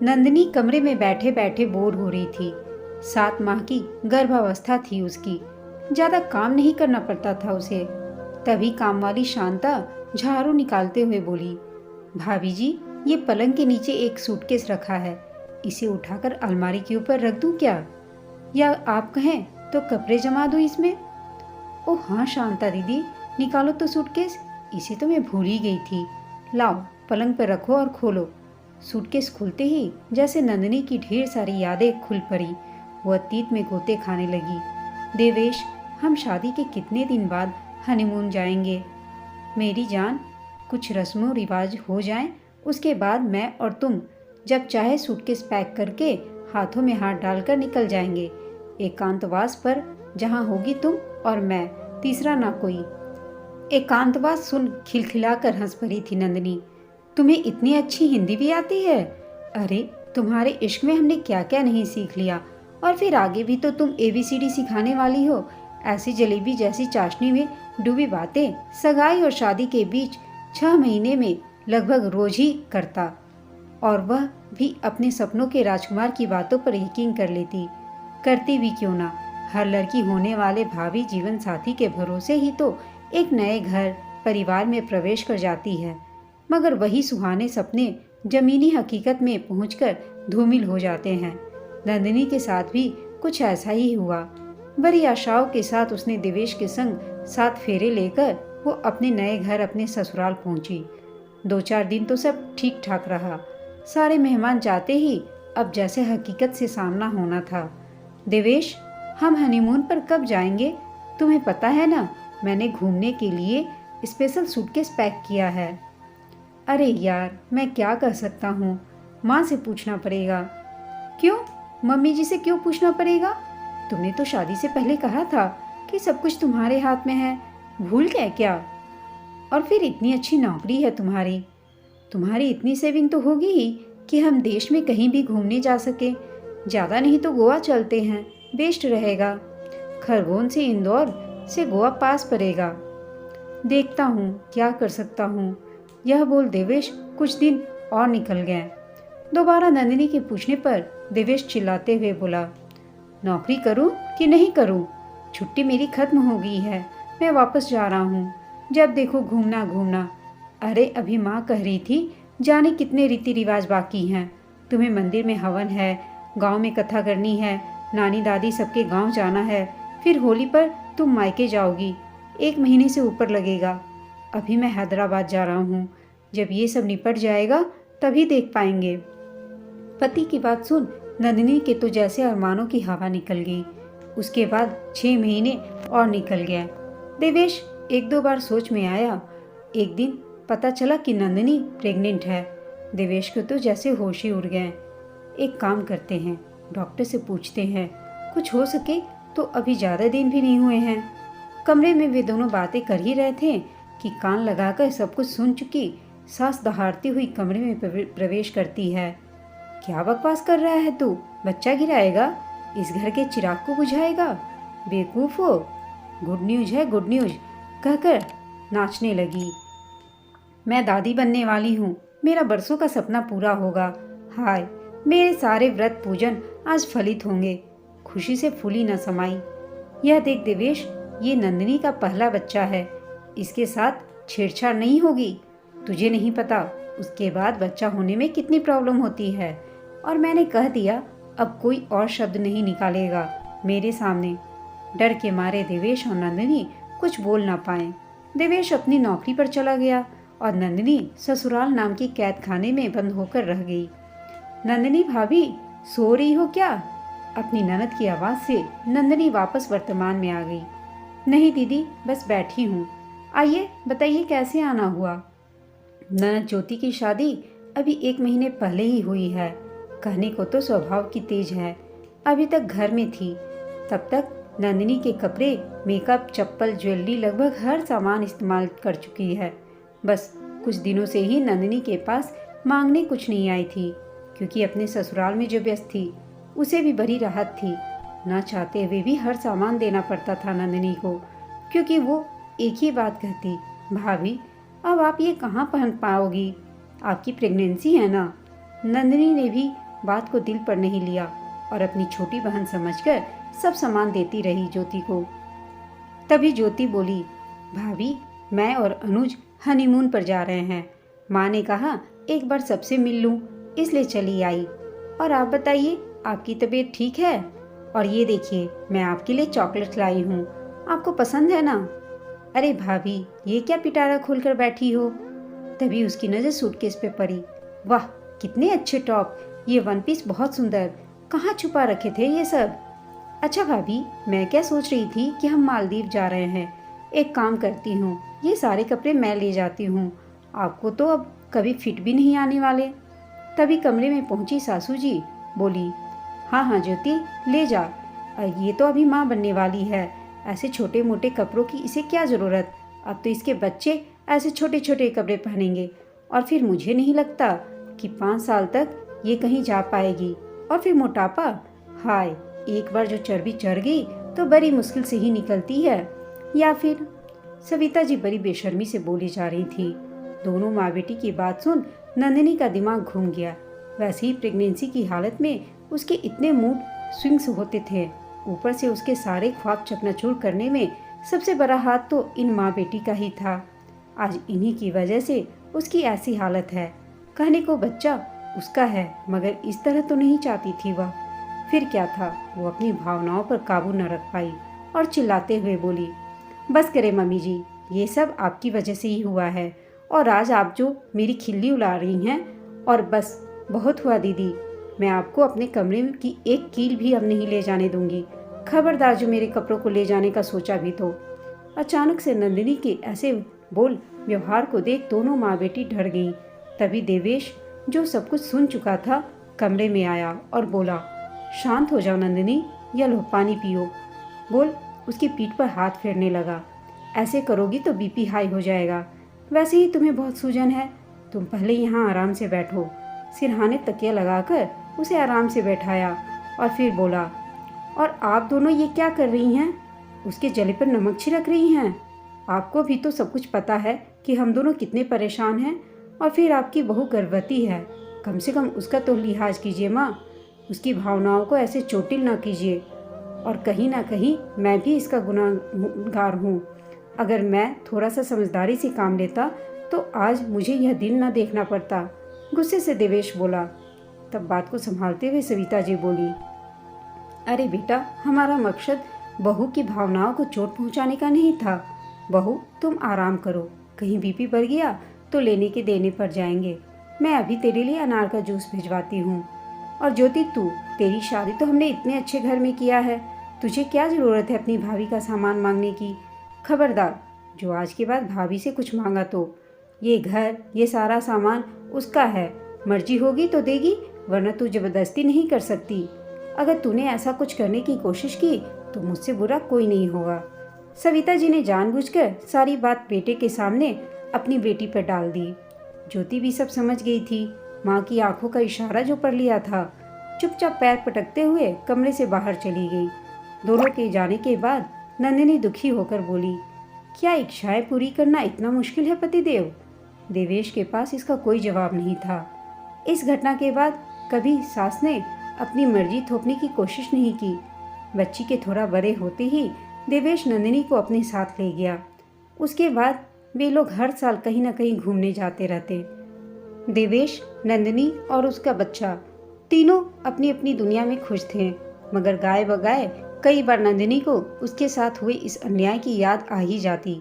नंदिनी कमरे में बैठे बैठे बोर हो रही थी। 7 माह की गर्भावस्था थी उसकी। ज्यादा काम नहीं करना पड़ता था उसे। तभी काम वाली शांता झाड़ू निकालते हुए बोली, भाभी जी, ये पलंग के नीचे एक सूटकेस रखा है, इसे उठाकर अलमारी के ऊपर रख दूं क्या? या आप कहें तो कपड़े जमा दूं इसमें? ओ हाँ शांता दीदी, निकालो तो सूटकेस, इसे तो मैं भूल ही गई थी। लाओ पलंग पर रखो और खोलो। सूटकेस खुलते ही जैसे नंदिनी की ढेर सारी यादें खुल पड़ी। वो अतीत में गोते खाने लगी। देवेश, हम शादी के कितने दिन बाद हनीमून जाएंगे? मेरी जान, कुछ रस्मों रिवाज हो जाएं, उसके बाद मैं और तुम जब चाहे सूटकेस पैक करके हाथों में हाथ डालकर निकल जाएंगे, एकांतवास पर, जहां होगी तुम और मैं, तीसरा ना कोई। एकांतवास सुन खिलखिलाकर हंस पड़ी थी नंदिनी। तुम्हें इतनी अच्छी हिंदी भी आती है? अरे तुम्हारे इश्क में हमने क्या क्या नहीं सीख लिया, और फिर आगे भी तो तुम ABCD सिखाने वाली हो। ऐसी जलेबी जैसी चाशनी में डूबी बातें सगाई और शादी के बीच 6 महीने में लगभग रोज ही करता, और वह भी अपने सपनों के राजकुमार की बातों पर यकीन कर लेती। करती भी क्यों ना, हर लड़की होने वाले भावी जीवन साथी के भरोसे ही तो एक नए घर परिवार में प्रवेश कर जाती है। मगर वही सुहाने सपने जमीनी हकीकत में पहुंचकर धूमिल हो जाते हैं। नंदिनी के साथ भी कुछ ऐसा ही हुआ। बड़ी आशाओं के साथ उसने देवेश के संग 7 फेरे लेकर वो अपने नए घर, अपने ससुराल पहुंची। 2-4 दिन तो सब ठीक ठाक रहा। सारे मेहमान जाते ही अब जैसे हकीकत से सामना होना था। देवेश, हम हनीमून पर कब जाएंगे? तुम्हें पता है ना, मैंने घूमने के लिए स्पेशल सूटकेस पैक किया है। अरे यार, मैं क्या कर सकता हूँ, माँ से पूछना पड़ेगा। क्यों? मम्मी जी से क्यों पूछना पड़ेगा? तुमने तो शादी से पहले कहा था कि सब कुछ तुम्हारे हाथ में है, भूल गए क्या? और फिर इतनी अच्छी नौकरी है तुम्हारी, तुम्हारी इतनी सेविंग तो होगी ही कि हम देश में कहीं भी घूमने जा सके। ज़्यादा नहीं तो गोवा चलते हैं, बेस्ट रहेगा। खरगोन से इंदौर से गोवा पास पड़ेगा। देखता हूँ क्या कर सकता हूँ। यह बोल देवेश कुछ दिन और निकल गए। दोबारा नंदिनी के पूछने पर देवेश चिल्लाते हुए बोला, नौकरी करूँ कि नहीं करूँ? छुट्टी मेरी खत्म हो गई है, मैं वापस जा रहा हूँ। जब देखो घूमना घूमना। अरे अभी माँ कह रही थी, जाने कितने रीति रिवाज बाकी हैं। तुम्हें मंदिर में हवन है, गांव में कथा करनी है, नानी दादी सबके गांव जाना है, फिर होली पर तुम मायके जाओगी। 1 महीने से ऊपर लगेगा। अभी मैं हैदराबाद जा रहा हूँ, जब ये सब निपट जाएगा तभी देख पाएंगे। पति की बात सुन नंदिनी के तो जैसे अरमानों की हवा निकल गई। उसके बाद 6 महीने और निकल गए। देवेश 1-2 बार सोच में आया। एक दिन पता चला कि नंदिनी प्रेग्नेंट है। देवेश को तो जैसे होश ही उड़ गए। एक काम करते हैं, डॉक्टर से पूछते हैं, कुछ हो सके तो अभी ज़्यादा दिन भी नहीं हुए हैं। कमरे में वे दोनों बातें कर ही रहे थे कि कान लगाकर सब कुछ सुन चुकी सांस दहाड़ती हुई कमरे में प्रवेश करती है। क्या बकवास कर रहा है तू? बच्चा गिराएगा? इस घर के चिराग को बुझाएगा? बेवकूफ हो। गुड न्यूज है, गुड न्यूज, कहकर नाचने लगी। मैं दादी बनने वाली हूँ, मेरा बरसों का सपना पूरा होगा। हाय, मेरे सारे व्रत पूजन आज फलित होंगे। खुशी से फूली न समाई। यह देख देवेश, ये नंदिनी का पहला बच्चा है, इसके साथ छेड़छाड़ नहीं होगी। तुझे नहीं पता उसके बाद बच्चा होने में कितनी प्रॉब्लम होती है। और मैंने कह दिया, अब कोई और शब्द नहीं निकालेगा मेरे सामने। डर के मारे देवेश और नंदिनी कुछ बोल ना पाए। देवेश अपनी नौकरी पर चला गया और नंदिनी ससुराल नाम की कैद खाने में बंद होकर रह गई। नंदिनी भाभी, सो रही हो क्या? अपनी ननद की आवाज़ से नंदिनी वापस वर्तमान में आ गई। नहीं दीदी, बस बैठी हूँ। आइए बताइए कैसे आना हुआ? ननद ज्योति की शादी अभी 1 महीने पहले ही हुई है। कहने को तो स्वभाव की तेज है, अभी तक घर में थी। तब तक नंदिनी के कपड़े, मेकअप, चप्पल, ज्वेलरी, लगभग हर सामान इस्तेमाल कर चुकी है। बस कुछ दिनों से ही नंदिनी के पास मांगने कुछ नहीं आई थी, क्योंकि अपने ससुराल में जो व्यस्त थी उसे भी बड़ी राहत थी। ना चाहते हुए भी हर सामान देना पड़ता था नंदिनी को, क्योंकि वो एक ही बात कहती, भाभी अब आप ये कहाँ पहन पाओगी, आपकी प्रेगनेंसी है ना। नंदिनी ने भी बात को दिल पर नहीं लिया और अपनी छोटी बहन समझकर सब सामान देती रही ज्योति को। तभी ज्योति बोली, भाभी मैं और अनुज हनीमून पर जा रहे हैं। माँ ने कहा एक बार सबसे मिल लूं, इसलिए चली आई। और आप बताइए, आपकी तबीयत ठीक है? और ये देखिए मैं आपके लिए चॉकलेट लाई हूँ, आपको पसंद है ना? अरे भाभी ये क्या पिटारा खोलकर बैठी हो? तभी उसकी नज़र सूटकेस पे पड़ी। वाह कितने अच्छे टॉप, ये वन पीस बहुत सुंदर, कहाँ छुपा रखे थे ये सब? अच्छा भाभी मैं क्या सोच रही थी कि हम मालदीव जा रहे हैं। एक काम करती हूँ, ये सारे कपड़े मैं ले जाती हूँ, आपको तो अब कभी फिट भी नहीं आने वाले। तभी कमरे में पहुंची सासू जी बोली, हाँ हाँ ज्योति ले जा, ये तो अभी माँ बनने वाली है, ऐसे छोटे मोटे कपड़ों की इसे क्या ज़रूरत। अब तो इसके बच्चे ऐसे छोटे छोटे कपड़े पहनेंगे और फिर मुझे नहीं लगता कि 5 साल तक ये कहीं जा पाएगी। और फिर मोटापा, हाय एक बार जो चर्बी चढ़ गई तो बड़ी मुश्किल से ही निकलती है। या फिर सविता जी बड़ी बेशर्मी से बोली जा रही थी। दोनों माँ बेटी की बात सुन नंदिनी का दिमाग घूम गया। वैसे ही प्रेगनेंसी की हालत में उसके इतने मूड स्विंग्स होते थे, ऊपर से उसके सारे ख्वाब चकनाचूर करने में सबसे बड़ा हाथ तो इन माँ बेटी का ही था। आज इन्हीं की वजह से उसकी ऐसी हालत है। कहने को बच्चा उसका है, मगर इस तरह तो नहीं चाहती थी वह। फिर क्या था, वो अपनी भावनाओं पर काबू न रख पाई और चिल्लाते हुए बोली, बस करे मम्मी जी, ये सब आपकी वजह से ही हुआ है। और आज आप जो मेरी खिल्ली उड़ा रही हैं, और बस बहुत हुआ दीदी, मैं आपको अपने कमरे की एक कील भी अब नहीं ले जाने दूंगी। खबरदार जो मेरे कपड़ों को ले जाने का सोचा भी तो। अचानक से नंदिनी के ऐसे बोल व्यवहार को देख दोनों माँ बेटी डर गईं। तभी देवेश जो सब कुछ सुन चुका था कमरे में आया और बोला, शांत हो जाओ नंदिनी, यह लो पानी पियो। बोल उसकी पीठ पर हाथ फेरने लगा, ऐसे करोगी तो बीपी हाई हो जाएगा। वैसे ही तुम्हें बहुत सूजन है, तुम पहले यहाँ आराम से बैठो। सिरहाने तकिया लगाकर उसे आराम से बैठाया और फिर बोला, और आप दोनों ये क्या कर रही हैं? उसके जले पर नमक छिड़क रही हैं। आपको भी तो सब कुछ पता है कि हम दोनों कितने परेशान हैं। और फिर आपकी बहू गर्भवती है, कम से कम उसका तो लिहाज कीजिए माँ, उसकी भावनाओं को ऐसे चोटिल ना कीजिए। और कहीं ना कहीं मैं भी इसका गुनाहगार हूँ। अगर मैं थोड़ा सा समझदारी से काम लेता तो आज मुझे यह दिन ना देखना पड़ता, गुस्से से देवेश बोला। तब बात को संभालते हुए सविता जी बोली, अरे बेटा हमारा मकसद बहू की भावनाओं को चोट पहुंचाने का नहीं था। बहू तुम आराम करो, कहीं बीपी बढ़ गया तो लेने के देने पर जाएंगे। मैं अभी तेरे लिए अनार का जूस भिजवाती हूँ। और ज्योति तेरी शादी तो हमने इतने अच्छे घर में किया है, तुझे क्या ज़रूरत है अपनी भाभी का सामान मांगने की। खबरदार जो आज के बाद भाभी से कुछ मांगा तो ये घर ये सारा सामान उसका है, मर्जी होगी तो देगी, वरना तू जबरदस्ती नहीं कर सकती। अगर तूने ऐसा कुछ करने की कोशिश की तो मुझसे बुरा कोई नहीं होगा। सविता जी ने जानबूझकर सारी बात बेटे के सामने अपनी बेटी पर डाल दी। ज्योति भी सब समझ गई थी, माँ की आंखों का इशारा जो पढ़ लिया था। चुपचाप पैर पटकते हुए कमरे से बाहर चली गई। दोनों के जाने के बाद नंदिनी दुखी होकर बोली, क्या इच्छाएं पूरी करना इतना मुश्किल है पतिदेव? देवेश के पास इसका कोई जवाब नहीं था। इस घटना के बाद कभी सास ने अपनी मर्जी थोपने की कोशिश नहीं की। बच्ची के थोड़ा बड़े होते ही देवेश नंदिनी को अपने साथ ले गया। उसके बाद वे लोग हर साल कहीं ना कहीं घूमने जाते रहते। देवेश, नंदिनी और उसका बच्चा तीनों अपनी अपनी दुनिया में खुश थे, मगर गाय बगाए कई बार नंदिनी को उसके साथ हुए इस अन्याय की याद आ ही जाती।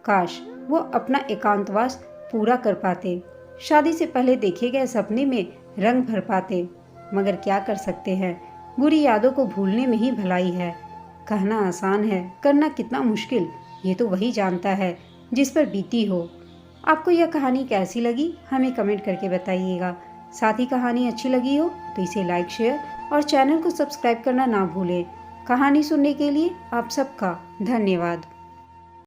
काश वो अपना एकांतवास पूरा कर पाते, शादी से पहले देखे गए सपने में रंग भर पाते, मगर क्या कर सकते हैं, बुरी यादों को भूलने में ही भलाई है। कहना आसान है, करना कितना मुश्किल, ये तो वही जानता है जिस पर बीती हो। आपको यह कहानी कैसी लगी हमें कमेंट करके बताइएगा। साथ ही कहानी अच्छी लगी हो तो इसे लाइक, शेयर और चैनल को सब्सक्राइब करना ना भूलें। कहानी सुनने के लिए आप सबका धन्यवाद।